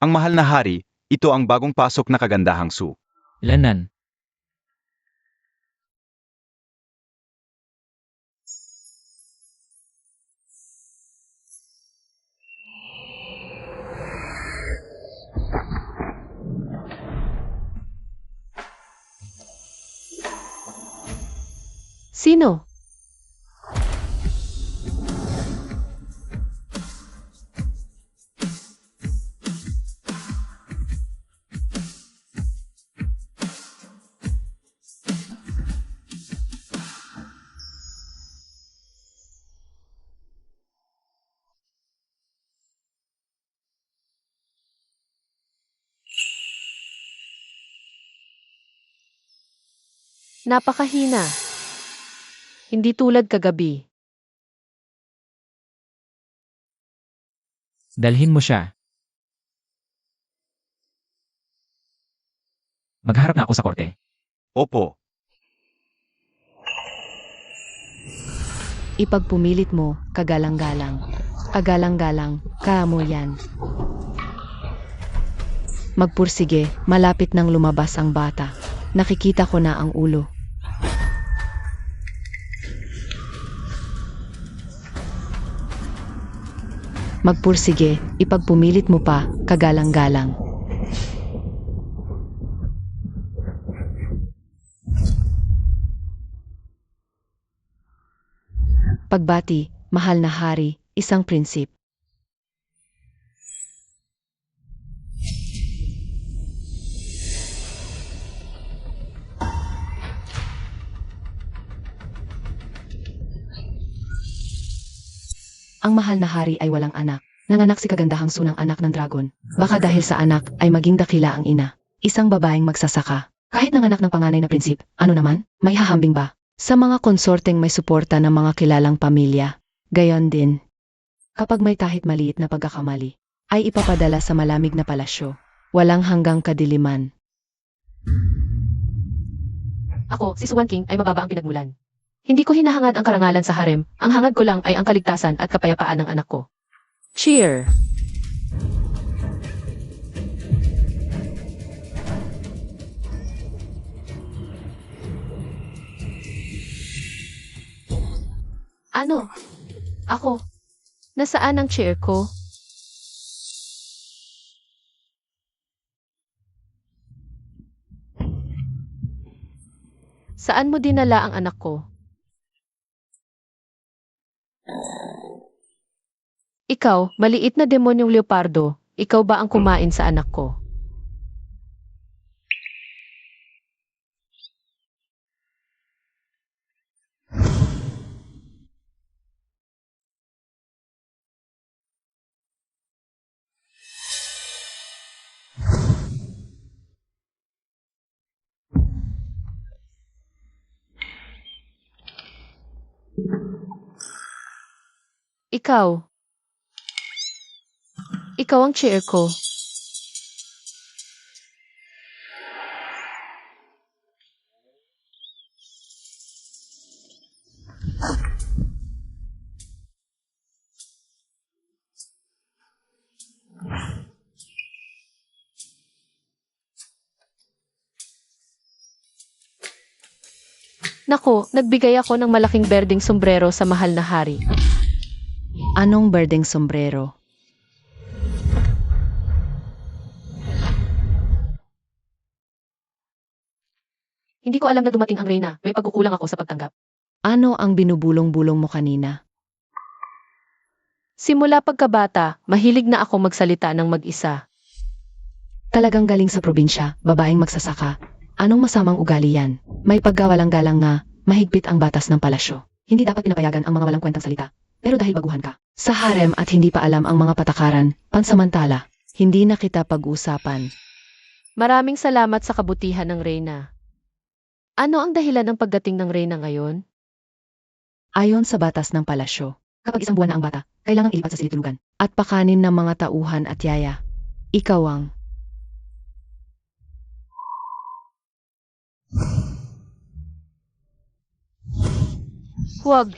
Ang mahal na hari, ito ang bagong pasok na kagandahang Su. Lanan. Sino? Napakahina. Hindi tulad kagabi. Dalhin mo siya. Magharap na ako sa korte. Opo, Ipagpumilit mo, kagalang-galang. Kagalang-galang, kaamo yan. Magpursige, malapit nang lumabas ang bata. Nakikita ko na ang ulo. Magpursige, ipagpumilit mo pa, kagalang-galang. Pagbati, mahal na hari, isang prinsip. Ang mahal na hari ay walang anak. Nanganak si kagandahang Sunang anak ng dragon. Baka dahil sa anak ay maging dakila ang ina. Isang babaeng magsasaka. Kahit nanganak ng panganay na prinsip, ano naman, may hahambing ba? Sa mga konsorteng may suporta ng mga kilalang pamilya. Gayon din. Kapag may kahit maliit na pagkakamali, ay ipapadala sa malamig na palasyo. Walang hanggang kadiliman. Ako, si Swan King, ay mababa ang pinagmulan. Hindi ko hinahangad ang karangalan sa harem, ang hangad ko lang ay ang kaligtasan at kapayapaan ng anak ko. Cheer! Ano? Ako? Nasaan ang chair ko? Saan mo dinala ang anak ko? Ikaw, maliit na demonyong leopardo, ikaw ba ang kumain sa anak ko? Ikaw. Ikaw ang chair ko. Nako, nagbigay ako ng malaking berdeng sombrero sa mahal na hari. Anong berdeng sombrero? Hindi ko alam na dumating ang reyna. May pagkukulang ako sa pagtanggap. Ano ang binubulong-bulong mo kanina? Simula pagkabata, mahilig na ako magsalita ng mag-isa. Talagang galing sa probinsya, babaeng magsasaka. Anong masamang ugali yan? May paggawalang-galang nga, mahigpit ang batas ng palasyo. Hindi dapat pinapayagan ang mga walang kwentang salita. Pero dahil baguhan ka sa harem at hindi pa alam ang mga patakaran, pansamantala, hindi na kita pag-uusapan. Maraming salamat sa kabutihan ng reyna. Ano ang dahilan ng pagdating ng reyna ngayon? Ayon sa batas ng palasyo, kapag isang buwan na ang bata, kailangang ilipat sa silid-tulugan at pakanin ng mga tauhan at yaya. Ikaw ang Huwag.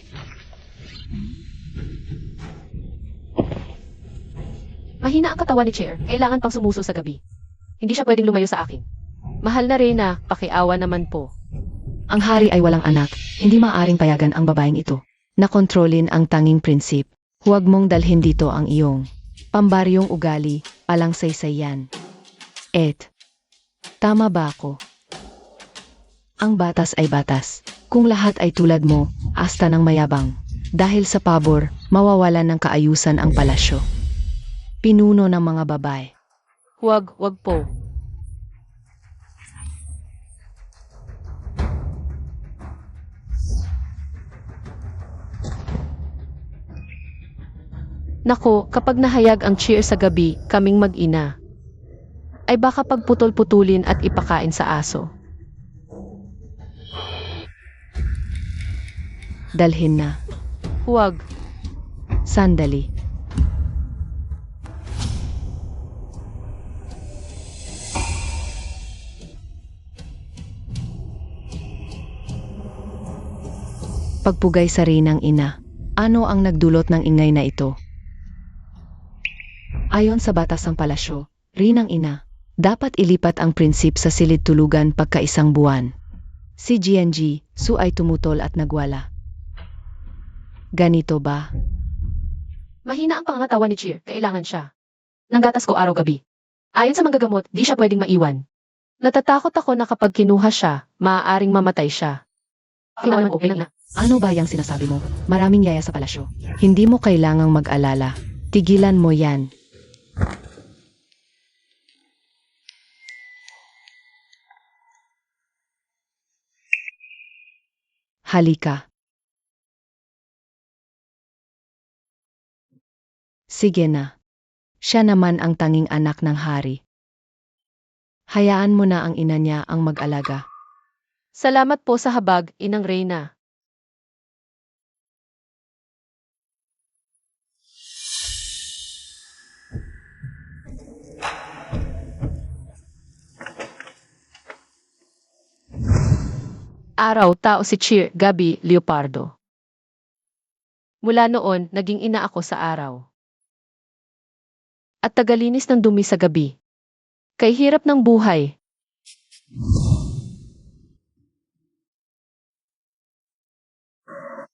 Mahina ang katawan ni Chair. Kailangan pang sumuso sa gabi. Hindi siya pwedeng lumayo sa akin. Mahal na Reyna, pakiawa naman po. Ang hari ay walang anak. Hindi maaaring payagan ang babaeng ito. Nakontrolin ang tanging prinsip. Huwag mong dalhin dito ang iyong pambaryong ugali, palang saysay yan. Tama ba ako? Ang batas ay batas. Kung lahat ay tulad mo, asta ng mayabang. Dahil sa pabor, mawawalan ng kaayusan ang palasyo. Pinuno ng mga babae. Wag po. Nako, kapag nahayag ang cheer sa gabi, kaming mag-ina, ay baka pagputol-putulin at ipakain sa aso. Dalhin na. Huwag. Sandali. Pagpugay sa Reynang ina. Ano ang nagdulot ng ingay na ito? Ayon sa batas ng palasyo, Reynang ina, dapat ilipat ang prinsip sa silid tulugan pagkaisang buwan. Si GNG, Su ay tumutol at nagwala. Ganito ba? Mahina ang pangangatawan ni Cheer, kailangan siya. Nanggatas ko araw-gabi. Ayon sa manggagamot, di siya pwedeng maiwan. Natatakot ako na kapag kinuha siya, maaaring mamatay siya. Kinaman ko, na. Ano ba yung sinasabi mo? Maraming yaya sa palasyo. Hindi mo kailangang mag-alala. Tigilan mo yan. Halika. Sige na. Siya naman ang tanging anak ng hari. Hayaan mo na ang ina niya ang mag-alaga. Salamat po sa habag, Inang Reyna. Araw, tao si Cheer, gabi, leopardo. Mula noon, naging ina ako sa araw. At tagalinis ng dumi sa gabi. Kay hirap ng buhay.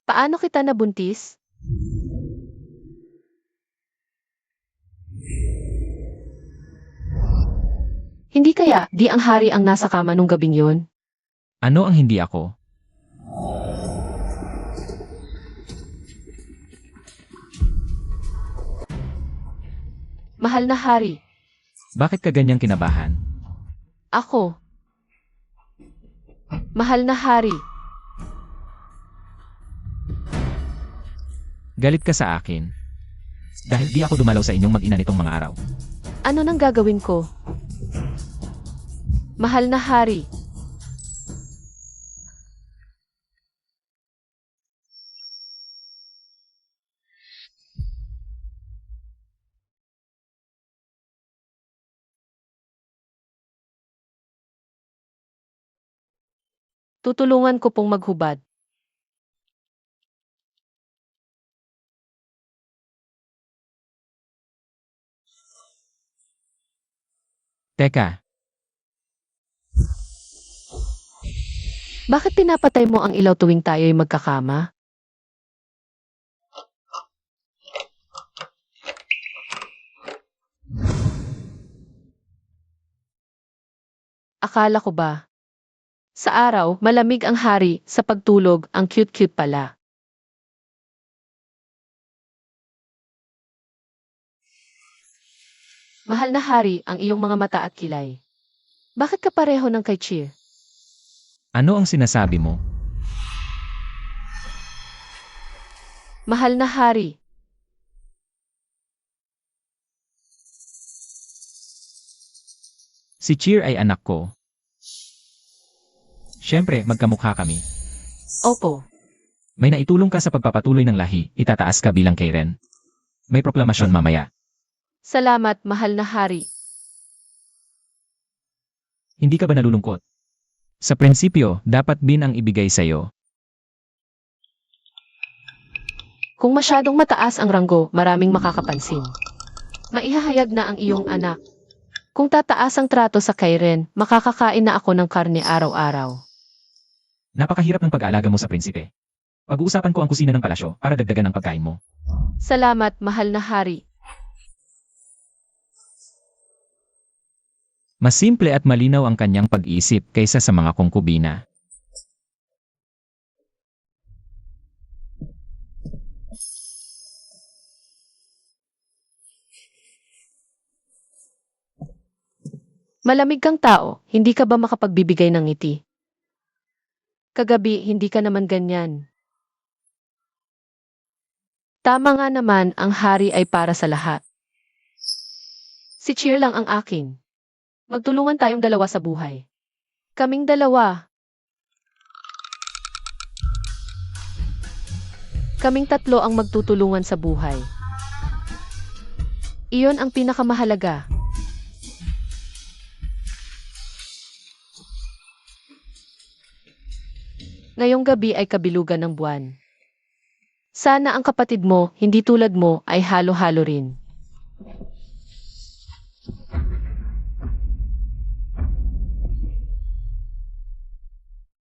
Paano kita nabuntis? Hindi kaya, di ang hari ang nasa kama nung gabing yon? Ano ang hindi ako? Mahal na hari, Bakit ka ganyang kinabahan? ako. Mahal na hari, Galit ka sa akin. Dahil di ako dumalaw sa inyong mag-ina nitong mga araw. ano nang gagawin ko? Mahal na hari, tutulungan ko pong maghubad. Teka, Bakit pinapatay mo ang ilaw tuwing tayo'y magkakama? Akala ko ba? Sa araw, malamig ang hari, sa pagtulog, ang cute-cute pala. Mahal na hari, ang iyong mga mata at kilay. Bakit ka pareho ng kay Cheer? ano ang sinasabi mo? Mahal na hari, Si Cheer ay anak ko. Siyempre, magkamukha kami. opo. May naitulong ka sa pagpapatuloy ng lahi, itataas ka bilang Karen. May proklamasyon mamaya. Salamat, mahal na hari. Hindi ka ba nalulungkot? Sa prinsipyo, dapat bin ang ibigay sa'yo. Kung masyadong mataas ang ranggo, maraming makakapansin. Maihahayag na ang iyong anak. Kung tataas ang trato sa Kairen, makakakain na ako ng karne araw-araw. Napakahirap ng pag-aalaga mo sa prinsipe. Pag-uusapan ko ang kusina ng palasyo para dagdagan ang pagkain mo. Salamat, mahal na hari. Mas simple at malinaw ang kanyang pag-iisip kaysa sa mga kongkubina. Malamig kang tao, hindi ka ba makapagbibigay ng ngiti? Kagabi, hindi ka naman ganyan. Tama nga naman, ang hari ay para sa lahat. Si Cheer lang ang akin. Magtulungan tayong dalawa sa buhay. Kaming dalawa. Kaming tatlo ang magtutulungan sa buhay. Iyon ang pinakamahalaga. Ngayong gabi ay kabilugan ng buwan. Sana ang kapatid mo, hindi tulad mo, ay halo-halo rin.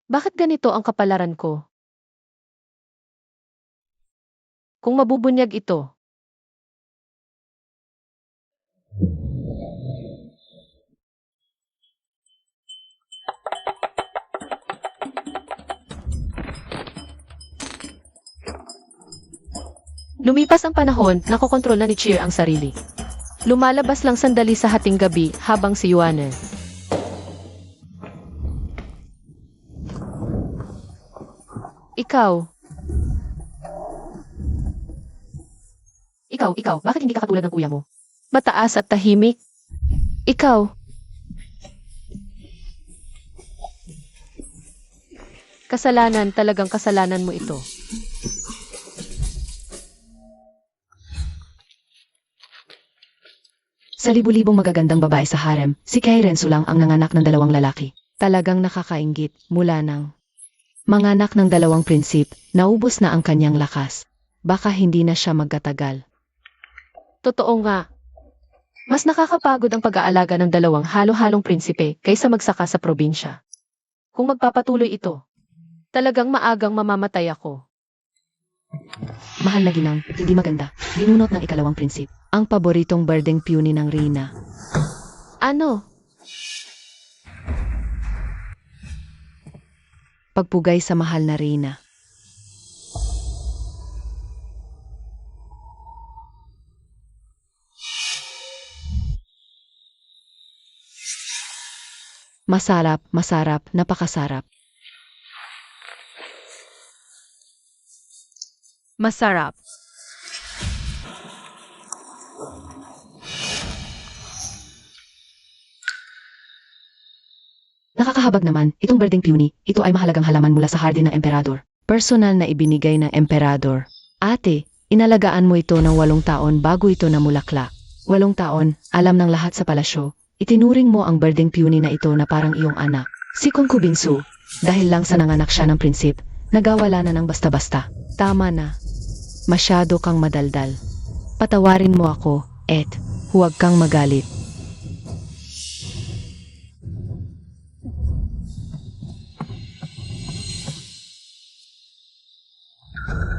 Bakit ganito ang kapalaran ko? Kung mabubunyag ito. Lumipas ang panahon, nakokontrol na ni Cheer ang sarili. Lumalabas lang sandali sa hating gabi habang si Yuane. Ikaw, bakit hindi ka katulad ng kuya mo? Mataas at tahimik. Ikaw. Kasalanan, talagang kasalanan mo ito. Sa libu-libong magagandang babae sa harem, si Kairen lang ang nanganak ng dalawang lalaki. Talagang nakakainggit mula nang manganak ng dalawang prinsip, naubos na ang kanyang lakas. Baka hindi na siya magkatagal. Totoo nga. Mas nakakapagod ang pag-aalaga ng dalawang halo-halong prinsipe kaysa magsaka sa probinsya. Kung magpapatuloy ito, talagang maagang mamamatay ako. Mahal na ginang, hindi maganda. Binunot ng ikalawang prinsip. Ang paboritong birdeng puny ng Rina. Ano? Pagpugay sa mahal na Rina. Masarap, masarap, napakasarap. Masarap. Nakakahabag naman, itong birdeng puny, ito ay mahalagang halaman mula sa hardin ng emperador. Personal na ibinigay ng emperador. Ate, inalagaan mo ito ng 8 taon bago ito namulaklak. 8 taon, alam ng lahat sa palasyo. Itinuring mo ang birdeng puny na ito na parang iyong anak. Si Concubine Su, dahil lang sa nanganak siya ng prinsip, nagawala na ng basta-basta. Tama na. Masyado kang madaldal. Patawarin mo ako, et huwag kang magalit.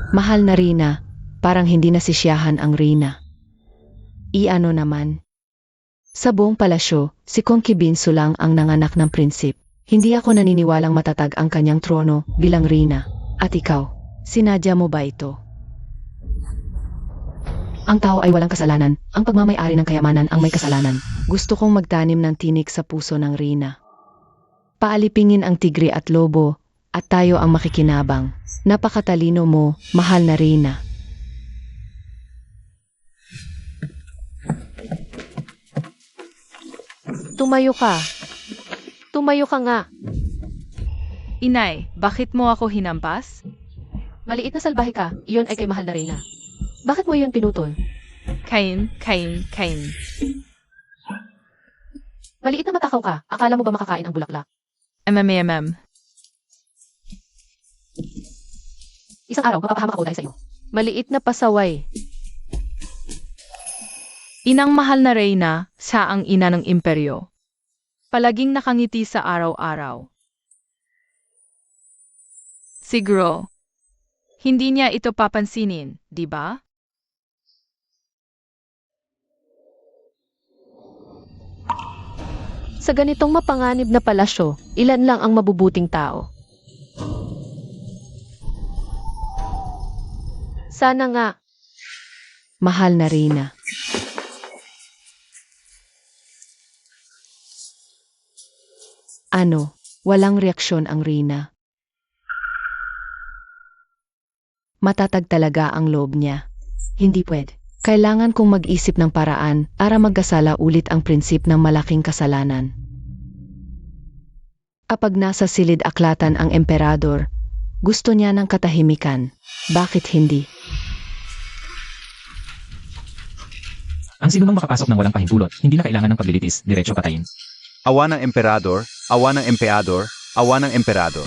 Mahal na Rina, parang hindi nasisiyahan ang Rina. Iano naman. Sa buong palasyo, si Concubine Su lang ang nanganak ng prinsip. Hindi ako naniniwalang matatag ang kanyang trono bilang Rina. At ikaw, sinadya mo ba ito? Ang tao ay walang kasalanan, ang pagmamay-ari ng kayamanan ang may kasalanan. Gusto kong magtanim ng tinik sa puso ng Rina. Paalipingin ang tigre at lobo, at tayo ang makikinabang. Napakatalino mo, mahal na Rina. Tumayo ka. Tumayo ka nga. Inay, bakit mo ako hinampas? Maliit na salbahe ka, iyon ay kay mahal na Rina. Bakit mo iyon pinutol? Kain. Maliit na matakaw ka, akala mo ba makakain ang bulaklak? MMMM. Isang araw, mapapahamak ako dahil sa'yo. Maliit na pasaway. Inang mahal na reyna, siya ang ina ng imperyo. Palaging nakangiti sa araw-araw. Siguro, hindi niya ito papansinin, di ba? Sa ganitong mapanganib na palasyo, ilan lang ang mabubuting tao. Sana nga. Mahal na Reyna. Ano, walang reaksyon ang Reyna. Matatag talaga ang loob niya. Hindi pwede. Kailangan kong mag-isip ng paraan para magkasala ulit ang prinsip ng malaking kasalanan. Kapag nasa silid-aklatan ang emperador, gusto niya ng katahimikan. Bakit hindi? Ang sinumang makapasok ng walang pahintulot, hindi na kailangan ng paglilitis, diretso patayin. Awa ng emperador, awa ng empeador, awa ng emperador.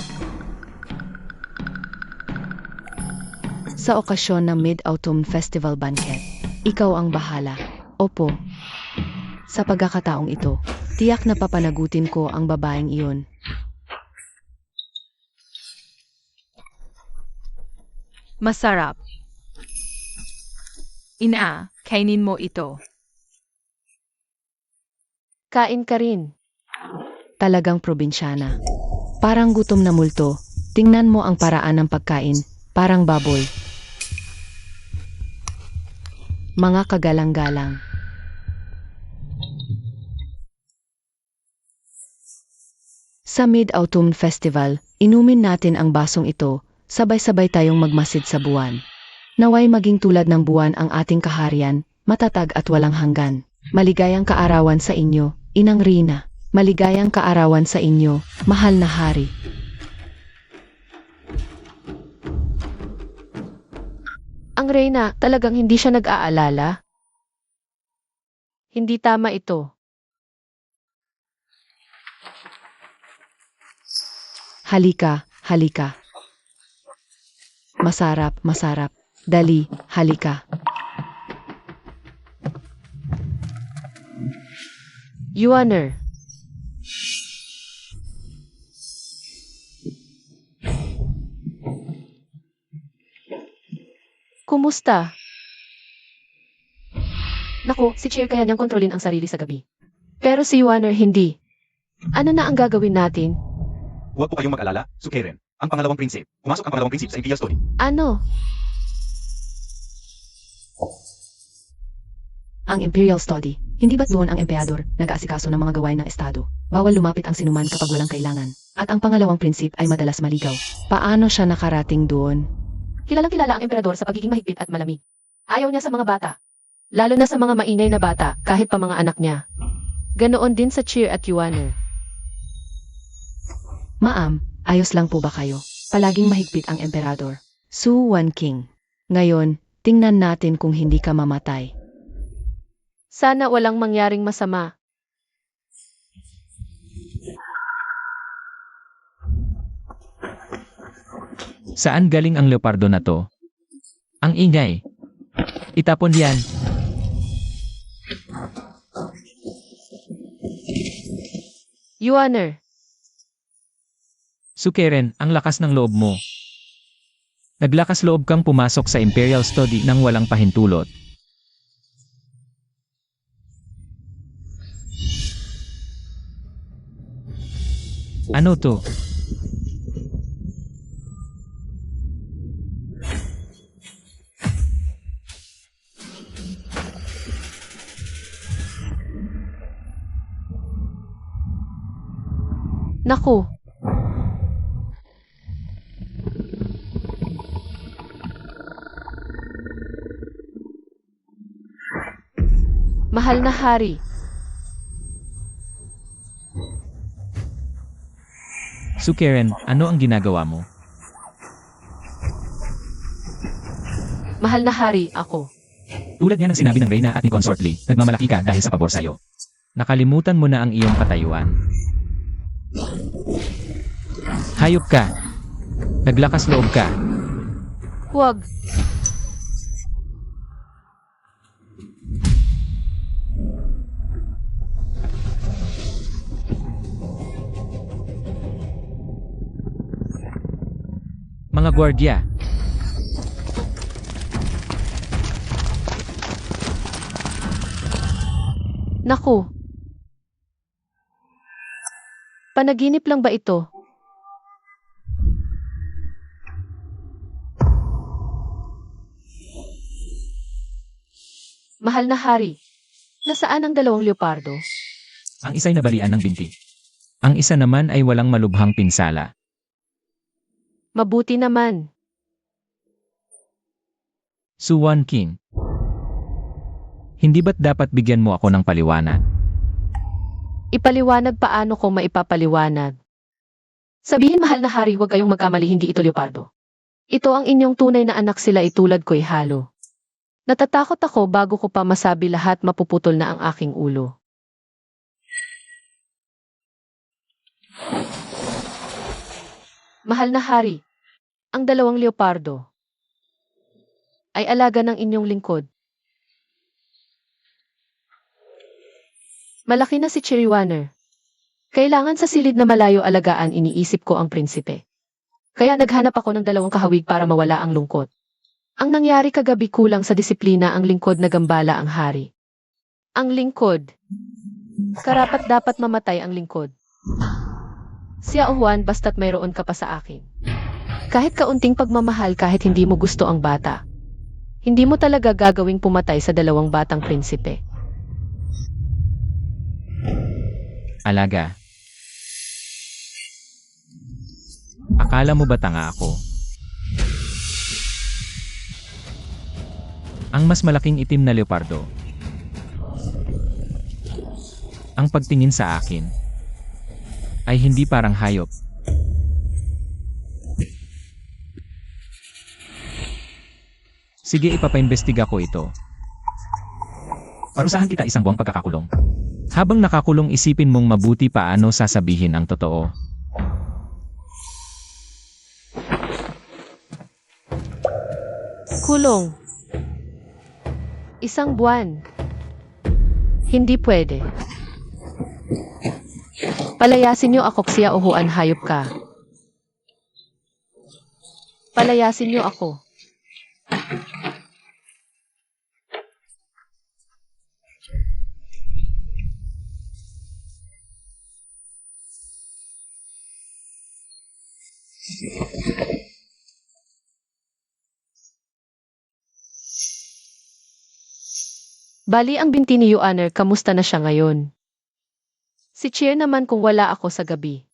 Sa okasyon ng Mid-Autumn Festival Banquet, ikaw ang bahala. Opo. Sa pagkakataong ito, tiyak na papanagutin ko ang babaeng iyon. Masarap. Ina, kainin mo ito. Kain ka rin. Talagang probinsyana. Parang gutom na multo. Tingnan mo ang paraan ng pagkain. Parang baboy. Mga kagalang-galang. Sa Mid-Autumn Festival, inumin natin ang basong ito, sabay-sabay tayong magmasid sa buwan. Naway maging tulad ng buwan ang ating kaharian, matatag at walang hanggan. Maligayang kaarawan sa inyo, Inang Reyna. Maligayang kaarawan sa inyo, mahal na hari. Ang Reyna, talagang hindi siya nag-aalala? Hindi tama ito. Halika, halika. Masarap, masarap. Dali, halika. Yuaner. Kumusta? Naku, si Cheer kaya niyang kontrolin ang sarili sa gabi. Pero si Yuaner hindi. Ano na ang gagawin natin? Huwag po kayong mag-alala, Sukeren. Ang pangalawang prinsip. Pumasok ang pangalawang prinsip sa Imperial Story. Ano? Ang Imperial Study. Hindi ba't doon ang emperador nag-aasikaso ng mga gawain ng estado? Bawal lumapit ang sinuman kapag walang kailangan. At ang pangalawang prinsip ay madalas maligaw. Paano siya nakarating doon? Kilalang-kilala ang emperador sa pagiging mahigpit at malamig. Ayaw niya sa mga bata. Lalo na sa mga maingay na bata, kahit pa mga anak niya. Ganoon din sa Cheer at Yuaner. Ma'am, ayos lang po ba kayo? Palaging mahigpit ang emperador. Su Wan King. Ngayon, tingnan natin kung hindi ka mamatay. Sana walang mangyaring masama. Saan galing ang leopardo na to? Ang ingay. Itapon yan. Yuaner. Sukeren, ang lakas ng loob mo. Naglakas loob kang pumasok sa Imperial Study nang walang pahintulot. Ano to? Naku. Mahal na hari. Sukeren, ano ang ginagawa mo? Mahal na hari, ako. Tulad nga ng sinabi ng Reyna at ni Consort Lee, nagmamalaki ka dahil sa pabor sa'yo. Nakalimutan mo na ang iyong katayuan. Hayop ka. Naglakas loob ka. Huwag. Mga gwardiya, Naku! Panaginip lang ba ito? Mahal na hari, nasaan ang dalawang leopardo? ang isa'y nabalian ng binti. Ang isa naman ay walang malubhang pinsala. Mabuti naman. Suwan King. Hindi ba't dapat bigyan mo ako ng paliwanag? Ipaliwanag paano ko maipapaliwanag. Sabihin mahal na hari, huwag kayong magkamali, hindi ito leopardo. Ito ang inyong tunay na anak, sila itulad ko'y halo. Natatakot ako bago ko pa masabi lahat, mapuputol na ang aking ulo. Mahal na hari, ang dalawang leopardo ay alaga ng inyong lingkod. Malaki na si Chiriwaner. Kailangan sa silid na malayo alagaan, iniisip ko ang prinsipe. Kaya naghanap ako ng dalawang kahawig para mawala ang lungkot. Ang nangyari kagabi, kulang sa disiplina ang lingkod, nagambala ang hari. Ang lingkod. Karapat dapat mamatay ang lingkod. Siya o Juan, basta't mayroon ka pa sa akin. Kahit kaunting pagmamahal, kahit hindi mo gusto ang bata. Hindi mo talaga gagawing pumatay sa dalawang batang prinsipe. Alaga. Akala mo ba tanga ako? Ang mas malaking itim na leopardo. Ang pagtingin sa akin ay hindi parang hayop. Sige, ipapaimbestiga ko ito. Parusahan kita isang buwang pagkakakulong. Habang nakakulong, isipin mong mabuti paano sasabihin ang totoo. Kulong. Isang buwan. Hindi pwede. Palayasin niyo ako, siya o Juan, hayop ka. Palayasin niyo ako. Bali ang binti ni Yuaner, kamusta na siya ngayon? Si Cheer naman, kung wala ako sa gabi.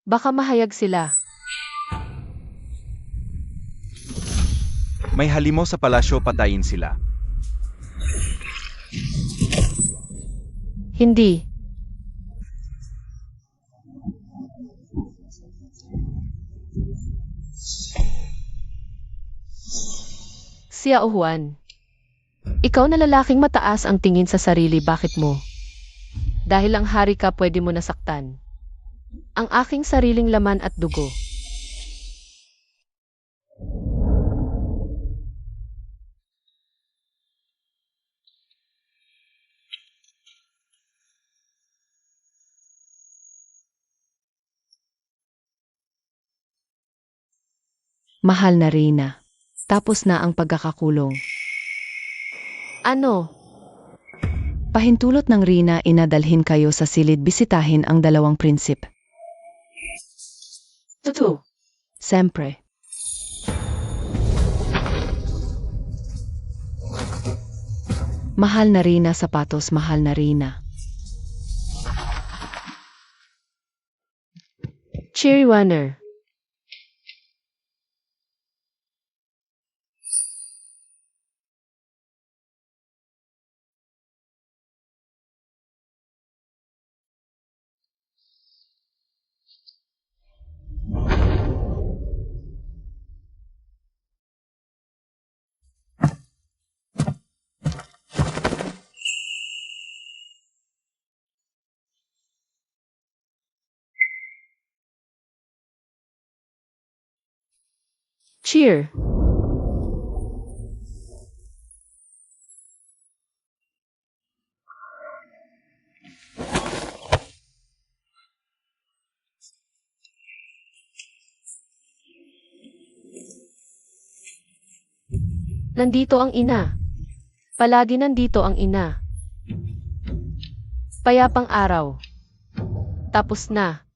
Baka mahayag sila. May halimaw sa palasyo, patayin sila. Hindi. Siya o Juan. Ikaw na lalaking mataas ang tingin sa sarili, bakit mo? Dahil ang hari ka, pwede mo nasaktan ang aking sariling laman at dugo. Mahal na Reyna, tapos na ang pagkakakulong. Ano? Pahintulot ng Reyna, inadalhin kayo sa silid, bisitahin ang dalawang prinsip. Totoo. Siyempre. Mahal na Reyna, sapatos, mahal na Reyna. Chiriwaner. Cheer. Nandito ang ina. Palagi nandito ang ina. Payapang araw. Tapos na.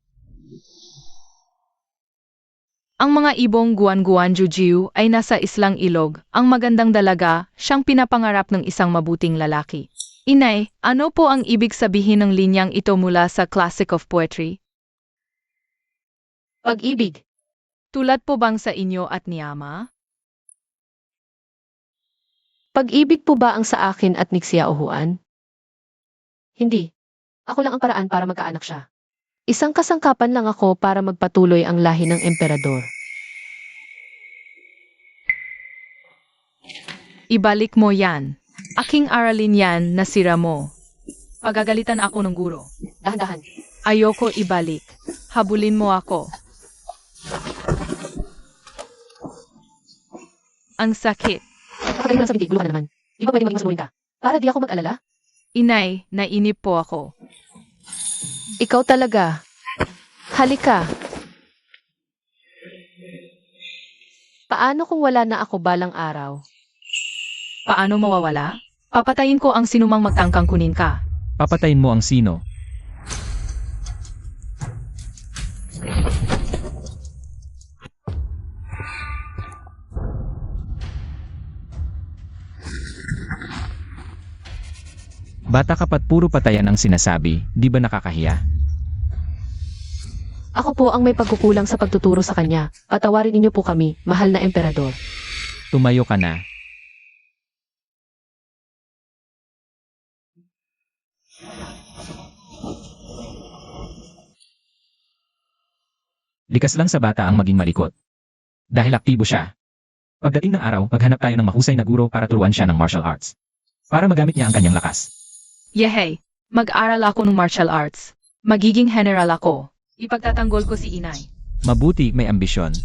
Ang mga ibong guan-guan jujiu ay nasa islang ilog. Ang magandang dalaga, siyang pinapangarap ng isang mabuting lalaki. Inay, ano po ang ibig sabihin ng linyang ito mula sa Classic of Poetry? Pag-ibig. Tulad po bang sa inyo at ni Ama? Pag-ibig po ba ang sa akin at Nixia Ohuan? Hindi. Ako lang ang paraan para magkaanak siya. Isang kasangkapan lang ako para magpatuloy ang lahi ng emperador. Ibalik mo yan. Aking aralin yan na sira mo. Pagagalitan ako ng guro. Dahan-dahan. Ayoko ibalik. Habulin mo ako. Ang sakit. Kapag mo lang sa binti, guluhan na naman. Di ba pwede maging masunurin ka? Para di ako mag-alala? Inay, nainip po ako. Ikaw talaga. Halika. Paano kung wala na ako balang araw? Paano mawawala? Papatayin ko ang sinumang magtangkang kunin ka. Papatayin mo ang sino? Bata ka pa't puro patayan ang sinasabi, di ba nakakahiya? Ako po ang may pagkukulang sa pagtuturo sa kanya. Patawarin ninyo po kami, mahal na emperador. Tumayo ka na. Likas lang sa bata ang maging malikot. Dahil aktibo siya. Pagdating ng araw, maghanap tayo ng mahusay na guro para turuan siya ng martial arts. Para magamit niya ang kanyang lakas. Yehey, mag-aral ako ng martial arts. Magiging general ako. Ipagtatanggol ko si inay. Mabuti may ambisyon.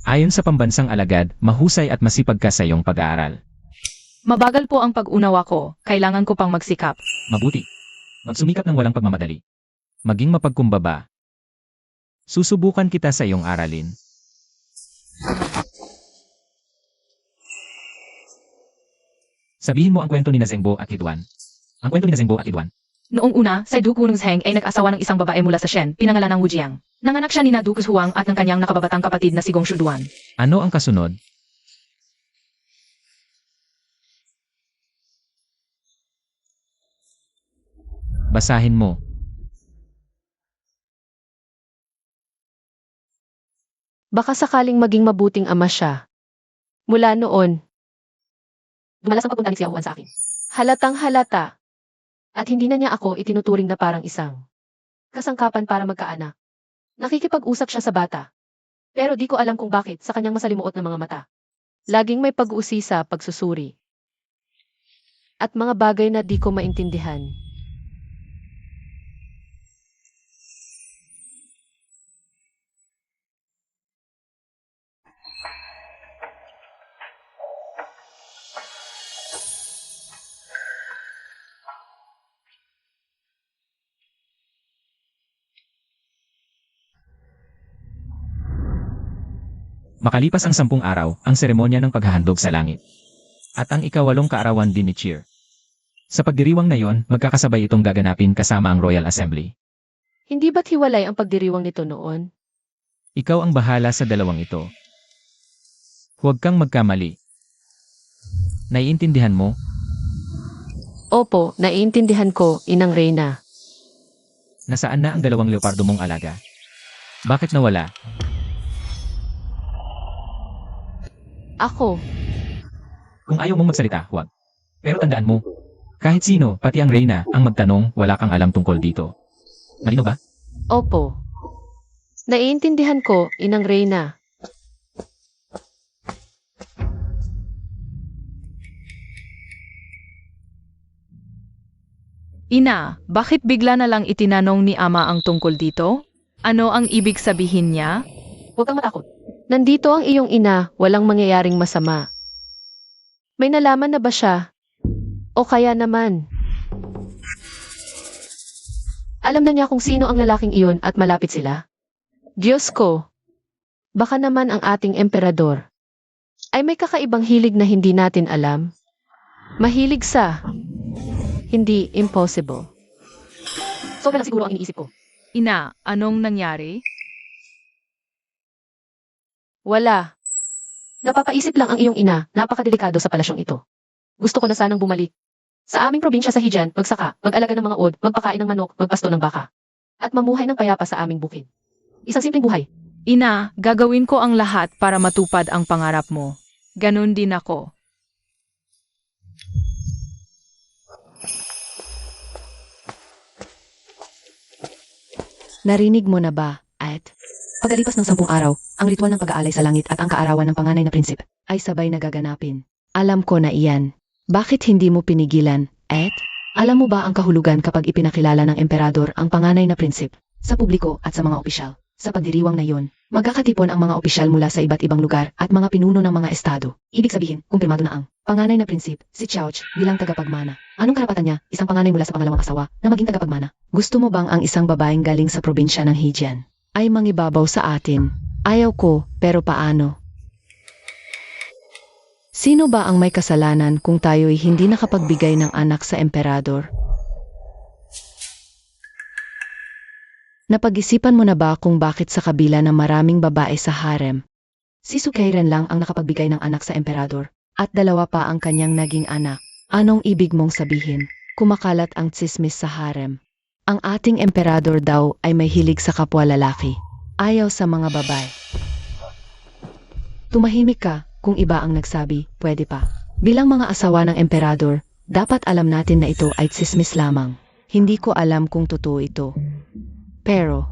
Ayon sa pambansang alagad, mahusay at masipag ka sa iyong pag-aaral. Mabagal po ang pag-unawa ko. Kailangan ko pang magsikap. Mabuti. Magsumikap ng walang pagmamadali. Maging mapagkumbaba. Susubukan kita sa iyong aralin. Sabihin mo ang kwento ni Zengbo at Hidwan. Ang kwento ni Zengbo at Hidwan. Noong una, si Duke Wunungsheng ay nag-asawa ng isang babae mula sa Shen, pinangalan ng Wu Jiang. Nanganak siya ni na Duke Huang at ng kanyang nakababatang kapatid na si Gong Shuduan. Ano ang kasunod? Basahin mo. Baka sakaling maging mabuting ama siya. Mula noon, dumalas ang pagpunta ni Xiao Huan sa akin. Halatang halata. At hindi na niya ako itinuturing na parang isang kasangkapan para magkaanak. Nakikipag-usap siya sa bata. Pero di ko alam kung bakit sa kanyang masalimuot na mga mata. Laging may pag-uusisa, pagsusuri. At mga bagay na di ko maintindihan. Makalipas ang 10 araw, ang seremonya ng paghahandog sa langit. At ang ika-8 kaarawan din ni Cheer. Sa pagdiriwang na yon, magkakasabay itong gaganapin kasama ang Royal Assembly. Hindi ba't hiwalay ang pagdiriwang nito noon? Ikaw ang bahala sa dalawang ito. Huwag kang magkamali. Naiintindihan mo? Opo, naiintindihan ko, Inang Reyna. Nasaan na ang 2 leopardo mong alaga? Bakit nawala? Ako, Kung ayaw mong magsalita, huwag. Pero tandaan mo, kahit sino, pati ang Reyna, ang magtanong, wala kang alam tungkol dito. Malino ba? opo. Naiintindihan ko, Inang Reyna. Ina, bakit bigla na lang itinanong ni Ama ang tungkol dito? Ano ang ibig sabihin niya? Huwag kang matakot. Nandito ang iyong ina, walang mangyayaring masama. May nalaman na ba siya? O kaya naman? Alam na niya kung sino ang lalaking iyon at malapit sila? Diyos ko! Baka naman ang ating emperador ay may kakaibang hilig na hindi natin alam. Mahilig sa hindi impossible. Sobra lang siguro ang iniisip ko. Ina, anong nangyari? Wala. Napapaisip lang ang iyong ina, napakadelikado sa palasyong ito. Gusto ko na sanang bumalik. Sa aming probinsya sa Hijan, magsaka, mag-alaga ng mga od, magpakain ng manok, magpasto ng baka. At mamuhay ng payapa sa aming bukid. Isang simpleng buhay. Ina, gagawin ko ang lahat para matupad ang pangarap mo. Ganon din ako. Narinig mo na ba, at pagkalipas ng 10 araw, ang ritual ng pag-aalay sa langit at ang kaarawan ng panganay na prinsip ay sabay na gaganapin. Alam ko na iyan. Bakit hindi mo pinigilan, Ed? Alam mo ba ang kahulugan kapag ipinakilala ng emperador ang panganay na prinsip sa publiko at sa mga opisyal? Sa pagdiriwang na iyon, magkakatipon ang mga opisyal mula sa iba't ibang lugar at mga pinuno ng mga estado. Ibig sabihin, kumpirmado na ang panganay na prinsip, si Chouch, bilang tagapagmana. Anong karapatan niya, isang panganay mula sa pangalawang asawa, na maging tagapagmana? Gusto mo bang ang isang babaeng galing sa probinsya ng Hijan ay mangibabaw sa atin? Ayaw ko, pero paano? Sino ba ang may kasalanan kung tayo'y hindi nakapagbigay ng anak sa emperador? Napag-isipan mo na ba kung bakit sa kabila ng maraming babae sa harem, si Sukeiren lang ang nakapagbigay ng anak sa emperador, at 2 pa ang kanyang naging anak? Anong ibig mong sabihin? Kumakalat ang tsismis sa harem. Ang ating emperador daw ay may hilig sa kapwa lalaki. Ayaw sa mga babae. Tumahimik ka kung iba ang nagsabi, pwede pa. Bilang mga asawa ng emperador, dapat alam natin na ito ay tsismis lamang. Hindi ko alam kung totoo ito. Pero,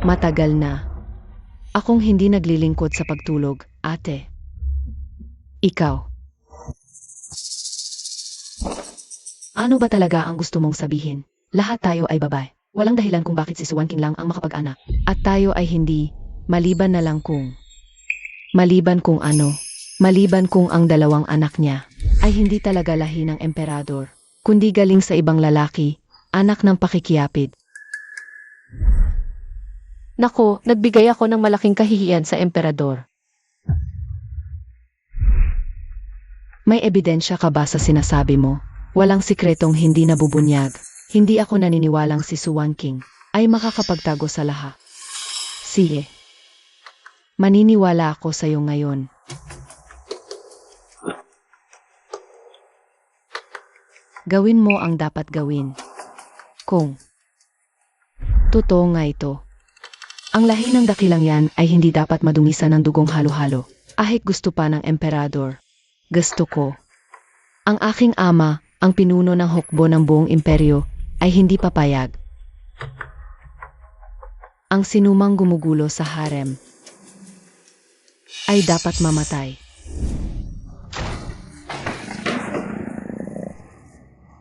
matagal na. Akong hindi naglilingkod sa pagtulog, ate. Ikaw. Ano ba talaga ang gusto mong sabihin? Lahat tayo ay babae. Walang dahilan kung bakit si Suwan King lang ang makapag-anak. At tayo ay hindi, maliban na lang kung. Maliban kung ano. Maliban kung ang 2 anak niya ay hindi talaga lahi ng emperador, kundi galing sa ibang lalaki, anak ng pakikiyapid. Nako, nagbigay ako ng malaking kahihiyan sa emperador. May ebidensya ka ba sa sinasabi mo? Walang sikretong hindi nabubunyag. Hindi ako naniniwalang si Suwan King ay makakapagtago sa lahat. Sige. Maniniwala ako sa iyo ngayon. Gawin mo ang dapat gawin. Kung totoo nga ito. Ang lahi ng dakilang yan ay hindi dapat madungisan ng dugong halo-halo. Ahit gusto pa ng emperador. Gusto ko. Ang aking ama, ang pinuno ng hukbo ng buong imperyo, ay hindi papayag. Ang sinumang gumugulo sa harem ay dapat mamatay.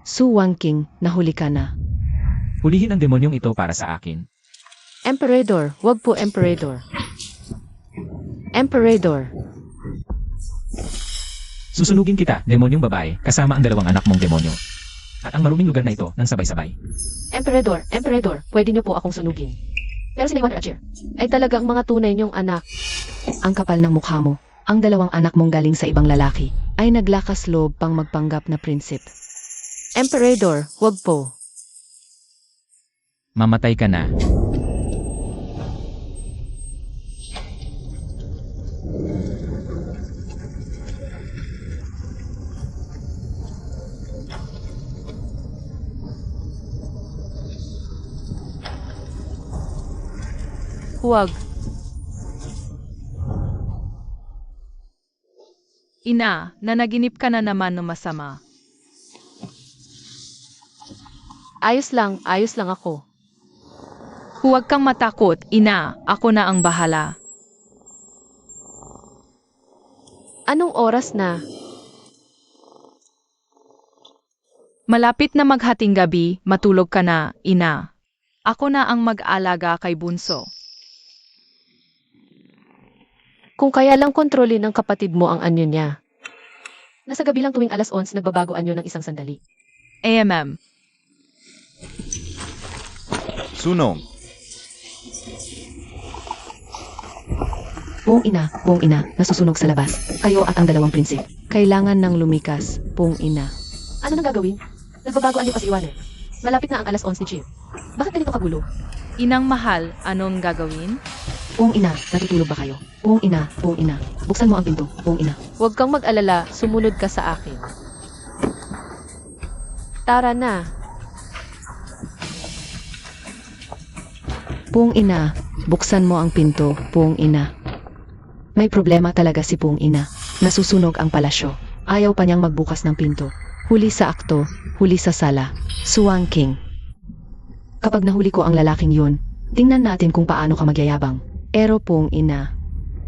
Suwan King, nahuli ka na. Hulihin ang demonyong ito para sa akin. Emperador, wag po Emperador. Emperador. Susunugin kita, demonyong babae, kasama ang 2 anak mong demonyo. At ang maruming lugar na ito ng sabay-sabay. Emperador, Emperador, pwede niyo po akong sunugin. Pero si Lewan Roger ay talagang mga tunay niyong anak. Ang kapal ng mukha mo, ang 2 anak mong galing sa ibang lalaki, ay naglakas loob pang magpanggap na prinsip. Emperador, wag po. Mamatay ka na. Huwag. Ina, nanaginip ka na naman ng masama. Ayos lang ako. Huwag kang matakot, ina, ako na ang bahala. Anong oras na? Malapit na maghating gabi, matulog ka na, ina. Ako na ang mag-alaga kay Bunso. Kung kaya lang kontrolin ng kapatid mo ang anyo niya. Nasa gabi lang tuwing alas 11 nagbabago anyo ng isang sandali. AMM. Sunong. Buong ina, nasusunog sa labas. Kayo at ang dalawang prinsip. Kailangan ng lumikas, buong ina. Ano nang gagawin? Nagbabago ang lipas iwanan. Malapit na ang alas 11 ni Chief. Bakit ganito kagulo? Inang mahal, anong gagawin? Buong ina, natutulog ba kayo? Buong ina, buksan mo ang pinto, buong ina. Huwag kang mag-alala, sumunod ka sa akin. Tara na. Buong ina, buksan mo ang pinto, buong ina. May problema talaga si buong ina. Nasusunog ang palasyo. Ayaw pa niyang magbukas ng pinto. Huli sa akto, huli sa sala. Suwang King. Kapag nahuli ko ang lalaking yun, tingnan natin kung paano ka magyayabang. Pero buong ina,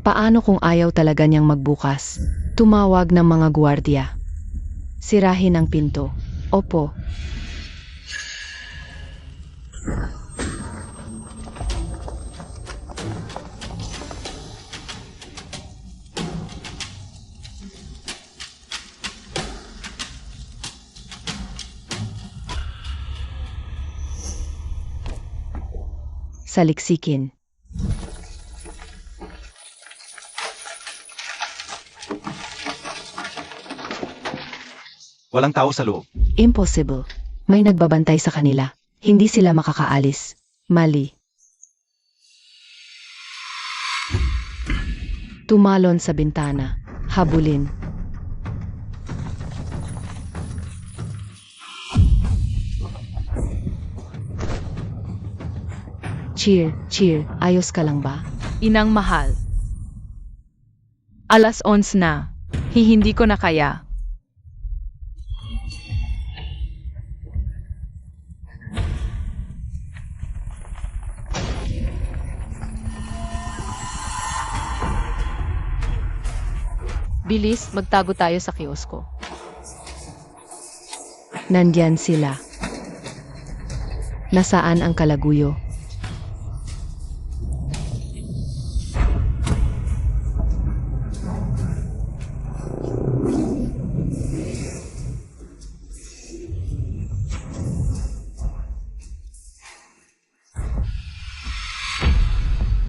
paano kung ayaw talaga niyang magbukas? Tumawag ng mga gwardiya. Sirahin ang pinto. Opo. Saliksikin. Walang tao sa loob. Impossible. May nagbabantay sa kanila. Hindi sila makakaalis. Mali. Tumalon sa bintana. Habulin. Cheer, ayos ka lang ba? Inang mahal. Alas 11 na. Hindi ko na kaya. Bilis, magtago tayo sa kiosko. Nandyan sila. Nasaan ang kalaguyo?